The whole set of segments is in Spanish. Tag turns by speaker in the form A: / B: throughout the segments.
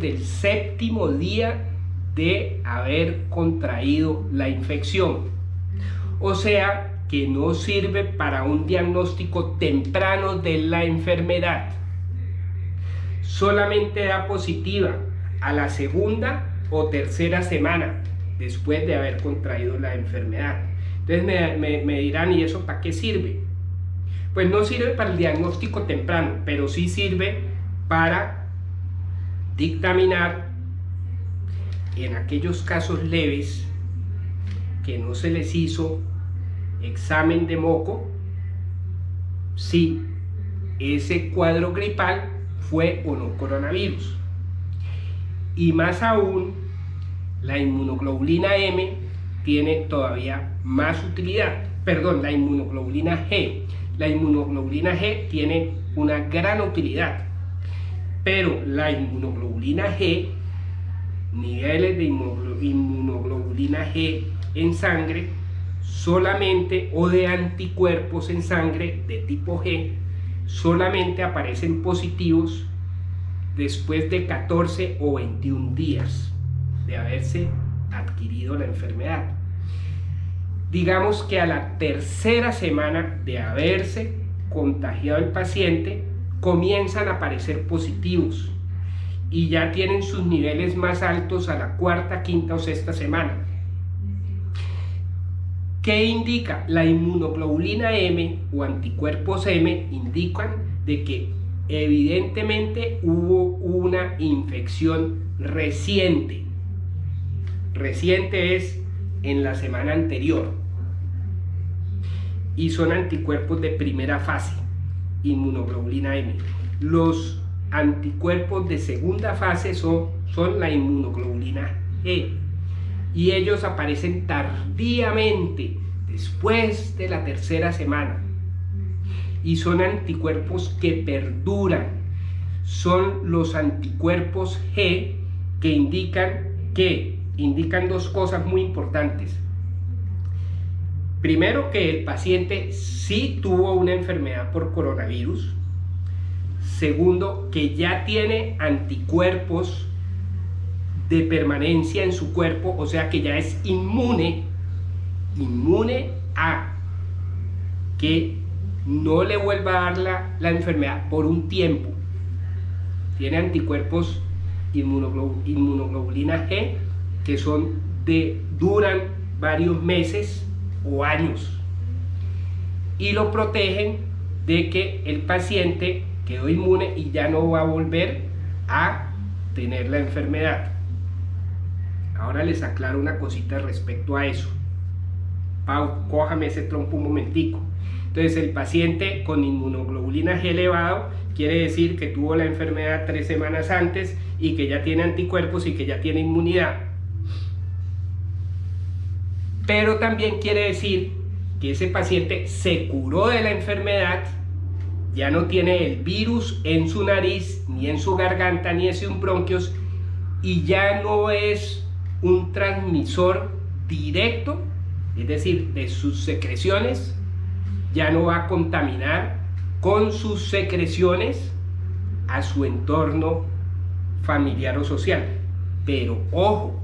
A: del séptimo día de haber contraído la infección. O sea que no sirve para un diagnóstico temprano de la enfermedad. Solamente da positiva a la segunda o tercera semana después de haber contraído la enfermedad. Entonces me dirán, ¿y eso para qué sirve? Pues no sirve para el diagnóstico temprano, pero sí sirve para dictaminar en aquellos casos leves que no se les hizo examen de moco si ese cuadro gripal fue o no coronavirus. Y más aún, la inmunoglobulina M tiene todavía más utilidad. Perdón, la inmunoglobulina G. La inmunoglobulina G tiene una gran utilidad, pero la inmunoglobulina G, niveles de inmunoglobulina G en sangre, solamente, o de anticuerpos en sangre de tipo G, solamente aparecen positivos después de 14 o 21 días de haberse adquirido la enfermedad. Digamos que a la tercera semana de haberse contagiado el paciente, comienzan a aparecer positivos y ya tienen sus niveles más altos a la cuarta, quinta o sexta semana. ¿Qué indica? La inmunoglobulina M o anticuerpos M indican de que evidentemente hubo una infección reciente. Reciente es en la semana anterior. Y son anticuerpos de primera fase, inmunoglobulina M. Los anticuerpos de segunda fase son la inmunoglobulina G. Y ellos aparecen tardíamente, después de la tercera semana. Y son anticuerpos que perduran. Son los anticuerpos G que indican dos cosas muy importantes. Primero, que el paciente sí tuvo una enfermedad por coronavirus. Segundo, que ya tiene anticuerpos de permanencia en su cuerpo, o sea que ya es inmune a que no le vuelva a dar la enfermedad por un tiempo. Tiene anticuerpos inmunoglobulina G que duran varios meses o años y lo protegen de que el paciente quedó inmune y ya no va a volver a tener la enfermedad. Ahora les aclaro una cosita respecto a eso. Pau, cójame ese trompo un momentico. Entonces, el paciente con inmunoglobulina G elevado quiere decir que tuvo la enfermedad 3 semanas antes y que ya tiene anticuerpos y que ya tiene inmunidad. Pero también quiere decir que ese paciente se curó de la enfermedad, ya no tiene el virus en su nariz, ni en su garganta, ni en sus bronquios, y ya no es un transmisor directo, es decir, de sus secreciones, ya no va a contaminar con sus secreciones a su entorno familiar o social. Pero ojo,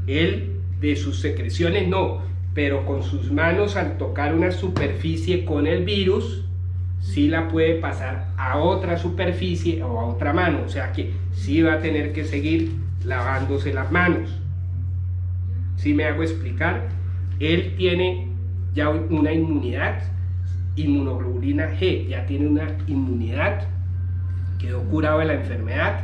A: él de sus secreciones no, pero con sus manos al tocar una superficie con el virus, sí la puede pasar a otra superficie o a otra mano, o sea que sí va a tener que seguir lavándose las manos. ¿Sí me hago explicar? Él tiene ya una inmunidad, inmunoglobulina G, ya tiene una inmunidad, quedó curado de la enfermedad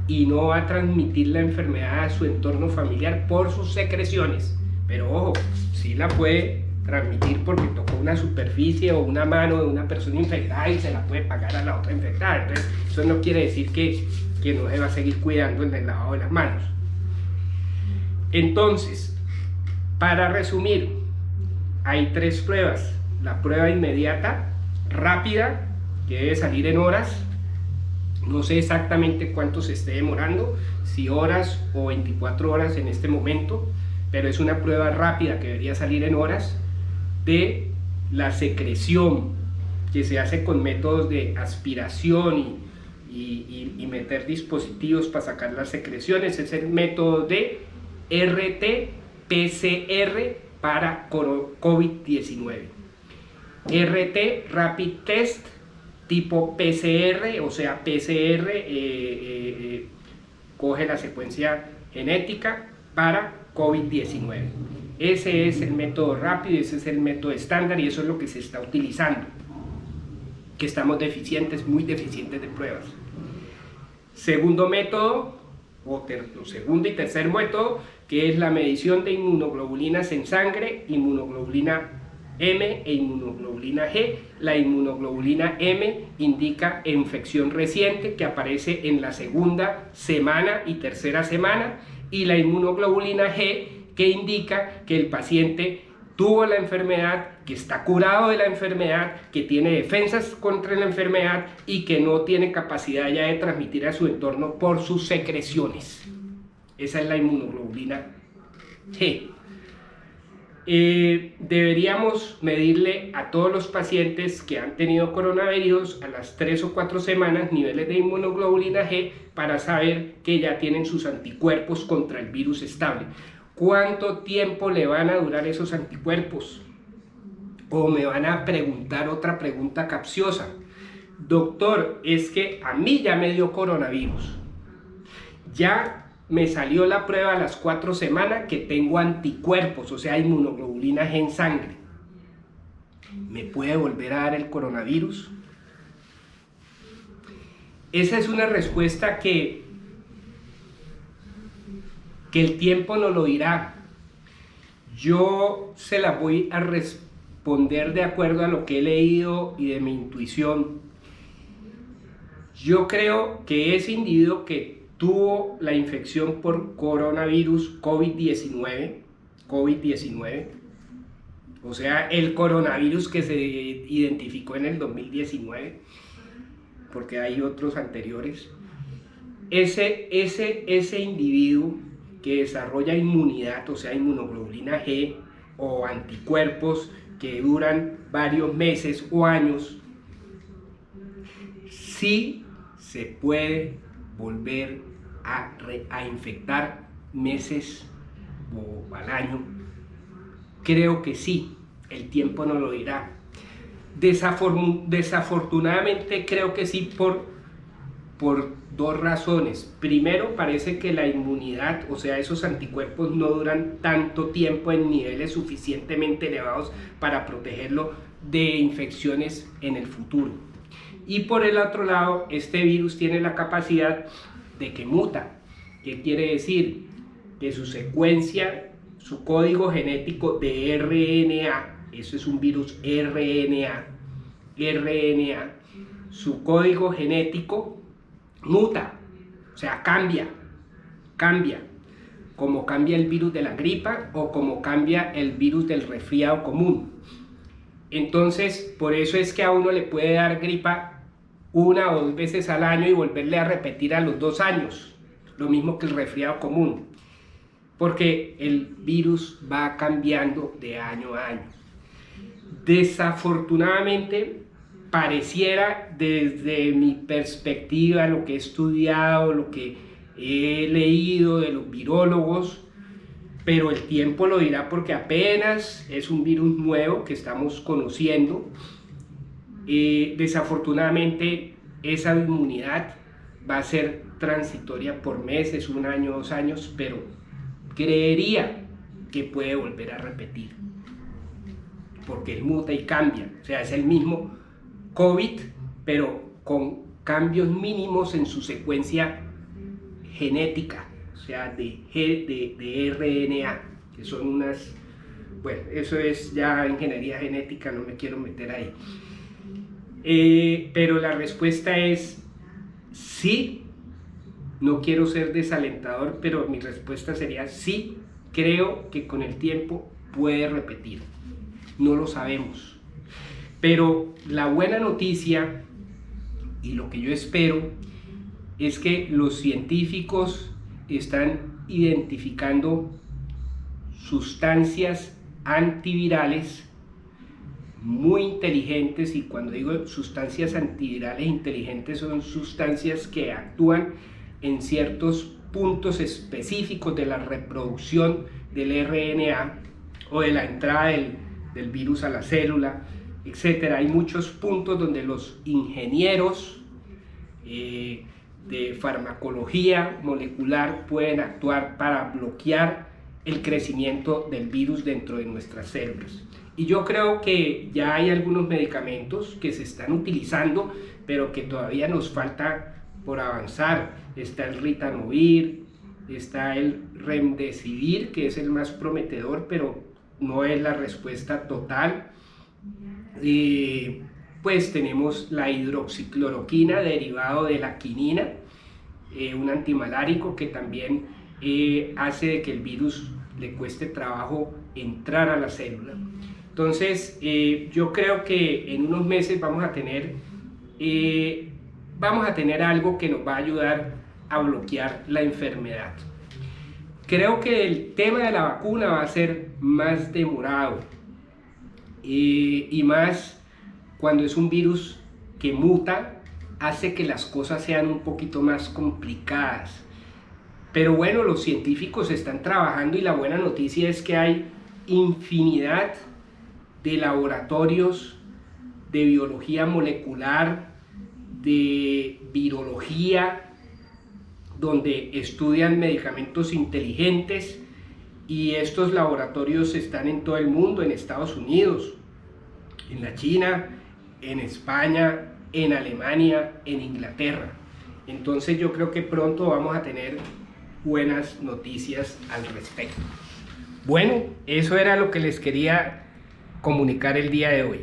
A: y no va a transmitir la enfermedad a su entorno familiar por sus secreciones. Pero ojo, sí la puede transmitir porque tocó una superficie o una mano de una persona infectada y se la puede pagar a la otra infectada. Entonces, eso no quiere decir que no se va a seguir cuidando en el lavado de las manos. Entonces, para resumir, hay 3 pruebas. La prueba inmediata, rápida, que debe salir en horas. No sé exactamente cuánto se esté demorando, si horas o 24 horas en este momento, pero es una prueba rápida que debería salir en horas de la secreción que se hace con métodos de aspiración y meter dispositivos para sacar las secreciones. Es el método de RT-PCR para COVID-19. RT, Rapid Test, tipo PCR, o sea, PCR coge la secuencia genética para COVID-19. Ese es el método rápido, ese es el método estándar y eso es lo que se está utilizando, que estamos deficientes, muy deficientes de pruebas. Segundo método, segundo y tercer método, que es la medición de inmunoglobulinas en sangre, inmunoglobulina M e inmunoglobulina G. La inmunoglobulina M indica infección reciente que aparece en la segunda semana y tercera semana, y la inmunoglobulina G que indica que el paciente tuvo la enfermedad, que está curado de la enfermedad, que tiene defensas contra la enfermedad y que no tiene capacidad ya de transmitir a su entorno por sus secreciones. Esa es la inmunoglobulina G. Deberíamos medirle a todos los pacientes que han tenido coronavirus a las 3 o 4 semanas niveles de inmunoglobulina G para saber que ya tienen sus anticuerpos contra el virus estable. ¿Cuánto tiempo le van a durar esos anticuerpos? O me van a preguntar otra pregunta capciosa. Doctor, es que a mí ya me dio coronavirus. Ya me salió la prueba a las 4 semanas que tengo anticuerpos, o sea, inmunoglobulina G en sangre. ¿Me puede volver a dar el coronavirus? Esa es una respuesta que el tiempo nos lo dirá. Yo se la voy a responder de acuerdo a lo que he leído y de mi intuición. Yo creo que ese individuo que tuvo la infección por coronavirus COVID-19, o sea, el coronavirus que se identificó en el 2019, porque hay otros anteriores, ese individuo que desarrolla inmunidad, o sea, inmunoglobulina G o anticuerpos que duran varios meses o años, sí se puede volver a infectar meses o al año. Creo que sí, el tiempo nos lo dirá. Desafortunadamente creo que sí por dos razones. Primero, parece que la inmunidad, o sea, esos anticuerpos no duran tanto tiempo en niveles suficientemente elevados para protegerlo de infecciones en el futuro. Y por el otro lado, este virus tiene la capacidad de que muta. ¿Qué quiere decir? Que su secuencia, su código genético de RNA, eso es un virus RNA, su código genético muta, o sea, cambia, como cambia el virus de la gripa o como cambia el virus del resfriado común. Entonces, por eso es que a uno le puede dar gripa 1 o 2 veces al año y volverle a repetir a los 2 años, lo mismo que el resfriado común, porque el virus va cambiando de año a año. Desafortunadamente, pareciera desde mi perspectiva, lo que he estudiado, lo que he leído de los virólogos, pero el tiempo lo dirá porque apenas es un virus nuevo que estamos conociendo. Desafortunadamente esa inmunidad va a ser transitoria por meses, 1 año, 2 años, pero creería que puede volver a repetir porque él muta y cambia, o sea, es el mismo COVID, pero con cambios mínimos en su secuencia genética, o sea, de RNA, que son unas, bueno, eso es ya ingeniería genética, no me quiero meter ahí. Pero la respuesta es sí. No quiero ser desalentador, pero mi respuesta sería sí, creo que con el tiempo puede repetir. No lo sabemos. Pero la buena noticia y lo que yo espero es que los científicos están identificando sustancias antivirales muy inteligentes, y cuando digo sustancias antivirales inteligentes son sustancias que actúan en ciertos puntos específicos de la reproducción del RNA o de la entrada del virus a la célula, etc. Hay muchos puntos donde los ingenieros de farmacología molecular pueden actuar para bloquear el crecimiento del virus dentro de nuestras células. Y yo creo que ya hay algunos medicamentos que se están utilizando, pero que todavía nos falta por avanzar. Está el ritonavir, está el remdesivir, que es el más prometedor, pero no es la respuesta total. Pues tenemos la hidroxicloroquina derivado de la quinina, un antimalárico que también hace de que el virus le cueste trabajo entrar a la célula. Entonces yo creo que en unos meses vamos a tener algo que nos va a ayudar a bloquear la enfermedad. Creo que el tema de la vacuna va a ser más demorado y más cuando es un virus que muta, hace que las cosas sean un poquito más complicadas. Pero bueno, los científicos están trabajando y la buena noticia es que hay infinidad de laboratorios de biología molecular, de virología, donde estudian medicamentos inteligentes, y estos laboratorios están en todo el mundo, en Estados Unidos, en la China, en España, en Alemania, en Inglaterra. Entonces yo creo que pronto vamos a tener buenas noticias al respecto. Bueno, eso era lo que les quería comunicar el día de hoy.